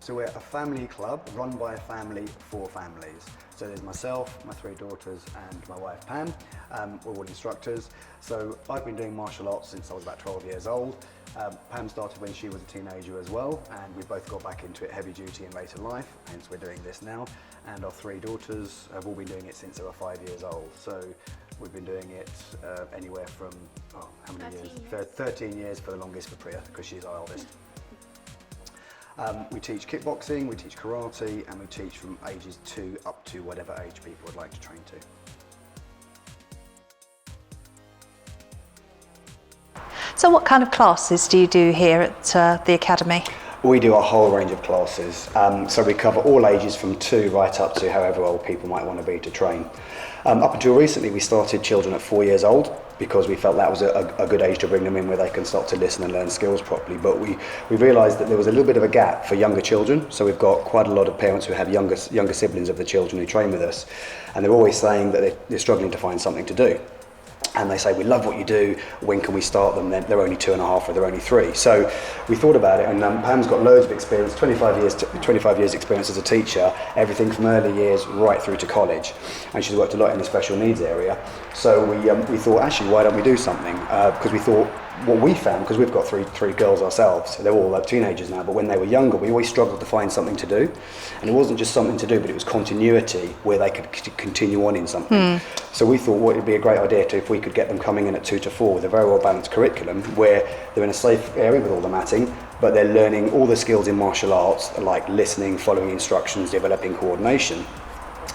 So we're a family club run by a family for families. So there's myself, my 3 daughters and my wife Pam. We're all instructors. So I've been doing martial arts since I was about 12 years old. Pam started when she was a teenager as well, and we both got back into it heavy duty and later life, hence we're doing this now. And our 3 daughters have all been doing it since they were 5 years old. So we've been doing it anywhere from, how many years? 13 years for the longest for Priya, because she's our eldest. We teach kickboxing, we teach karate, and we teach from ages 2 up to whatever age people would like to train to. So what kind of classes do you do here at the Academy? We do a whole range of classes. So we cover all ages from 2 right up to however old people might want to be to train. Up until recently, we started children at 4 years old because we felt that was a good age to bring them in where they can start to listen and learn skills properly. But we realised that there was a little bit of a gap for younger children. So we've got quite a lot of parents who have younger siblings of the children who train with us. And they're always saying that they're struggling to find something to do. And they say, we love what you do, when can we start them? They're only 2.5 or they're only 3. So we thought about it, and Pam's got loads of experience, 25 years experience as a teacher, everything from early years right through to college. And she's worked a lot in the special needs area. So we thought, actually, why don't we do something? Because we thought, what we found, because we've got three girls ourselves, they're all like teenagers now, but when they were younger, we always struggled to find something to do. And it wasn't just something to do, but it was continuity where they could continue on in something. So we thought what would be a great idea if we could get them coming in at 2 to 4 with a very well balanced curriculum where they're in a safe area with all the matting, but they're learning all the skills in martial arts, like listening, following instructions, developing coordination.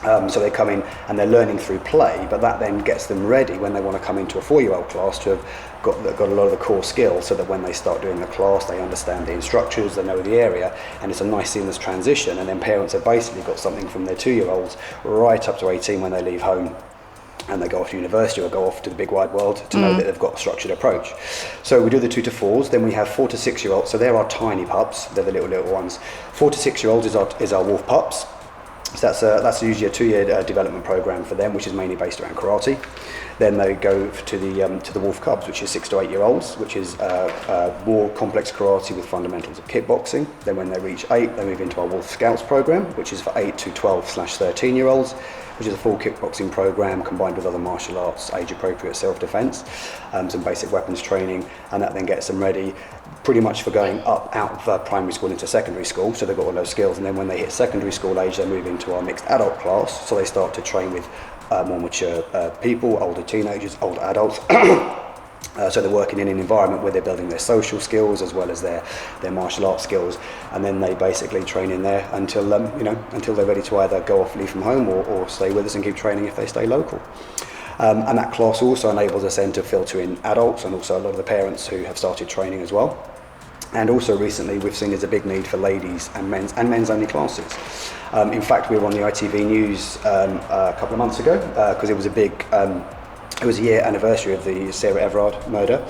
So they come in and they're learning through play, but that then gets them ready when they want to come into a 4-year-old class to have got a lot of the core skills, so that when they start doing the class, they understand the instructors, they know the area, and it's a nice seamless transition. And then parents have basically got something from their 2-year-olds right up to 18 when they leave home and they go off to university or go off to the big wide world to know that they've got a structured approach. So we do the 2 to 4s, then we have 4 to 6-year-olds, so they're our tiny pups, they're the little ones. 4 to 6-year-olds is our wolf pups. So that's usually a 2-year development program for them, which is mainly based around karate. Then they go to the Wolf Cubs, which is 6 to 8-year-olds, which is more complex karate with fundamentals of kickboxing. Then when they reach 8, they move into our Wolf Scouts program, which is for 8 to 12/13-year-olds, which is a full kickboxing program combined with other martial arts, age-appropriate self-defense, some basic weapons training, and that then gets them ready pretty much for going up out of primary school into secondary school, so they've got all those skills. And then when they hit secondary school age, they move into our mixed adult class, so they start to train with more mature people, older teenagers, older adults. So they're working in an environment where they're building their social skills as well as their martial arts skills, and then they basically train in there until until they're ready to either go off, leave from home, or stay with us and keep training if they stay local. And that class also enables us then to filter in adults and also a lot of the parents who have started training as well. And also recently we've seen there's a big need for ladies and men's only classes. In fact, we were on the ITV News a couple of months ago because it was it was a year anniversary of the Sarah Everard murder,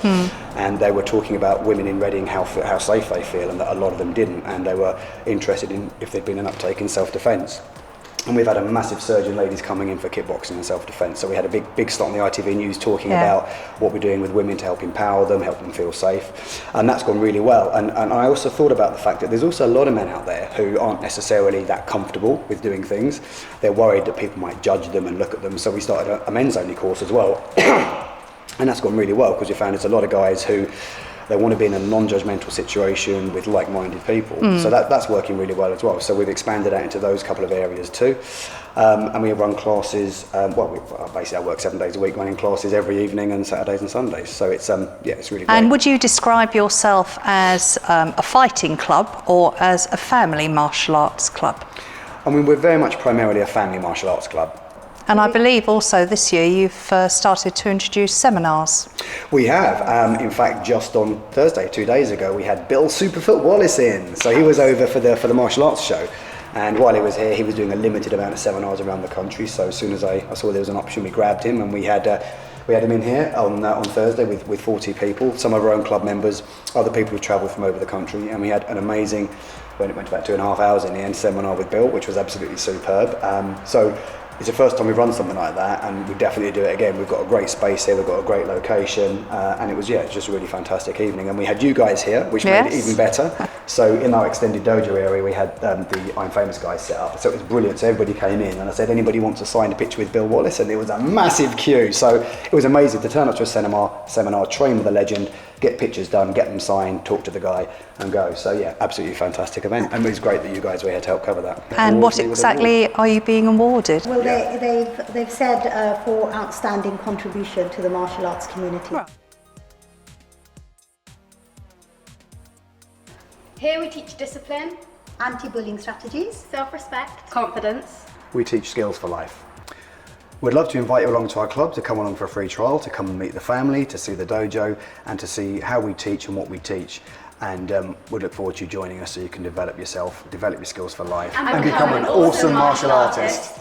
and they were talking about women in Reading, how safe they feel, and that a lot of them didn't, and they were interested in if there'd been an uptake in self-defence. And we've had a massive surge in ladies coming in for kickboxing and self-defence. So we had a big slot on the ITV News talking about what we're doing with women to help empower them, help them feel safe. And that's gone really well. And I also thought about the fact that there's also a lot of men out there who aren't necessarily that comfortable with doing things. They're worried that people might judge them and look at them. So we started a men's only course as well. And that's gone really well because we found there's a lot of guys who they want to be in a non-judgmental situation with like-minded people. So that's working really well as well. So we've expanded out into those couple of areas too. And we run classes, basically I work 7 days a week running classes every evening and Saturdays and Sundays. So it's it's really great. And would you describe yourself as a fighting club or as a family martial arts club? I mean, we're very much primarily a family martial arts club. And I believe also this year you've started to introduce seminars. We have. In fact, just on Thursday, 2 days ago, we had Bill Superfoot Wallace in. So he was over for the martial arts show. And while he was here, he was doing a limited amount of seminars around the country. So as soon as I saw there was an option, we grabbed him, and we had him in here on Thursday with 40 people, some of our own club members, other people who travelled from over the country. And we had an amazing, when it went about 2.5 hours in the end, seminar with Bill, which was absolutely superb. So it's the first time we've run something like that, and we definitely do it again. We've got a great space here, we've got a great location, and it was just a really fantastic evening. And we had you guys here, which made it even better. So in our extended dojo area, we had the I'm Famous guys set up. So it was brilliant. So everybody came in, and I said, anybody wants to sign a picture with Bill Wallace? And there was a massive queue. So it was amazing to turn up to a seminar, train with a legend, get pictures done, get them signed, talk to the guy, and go. So yeah, absolutely fantastic event. And it was great that you guys were here to help cover that. And what exactly are you being awarded? Well, they've said for outstanding contribution to the martial arts community. Right. Here we teach discipline, Anti-bullying strategies. self-respect, confidence. We teach skills for life. We'd love to invite you along to our club, to come along for a free trial, to come and meet the family, to see the dojo, and to see how we teach and what we teach. And we look forward to you joining us so you can develop yourself, develop your skills for life, And become an awesome martial artist.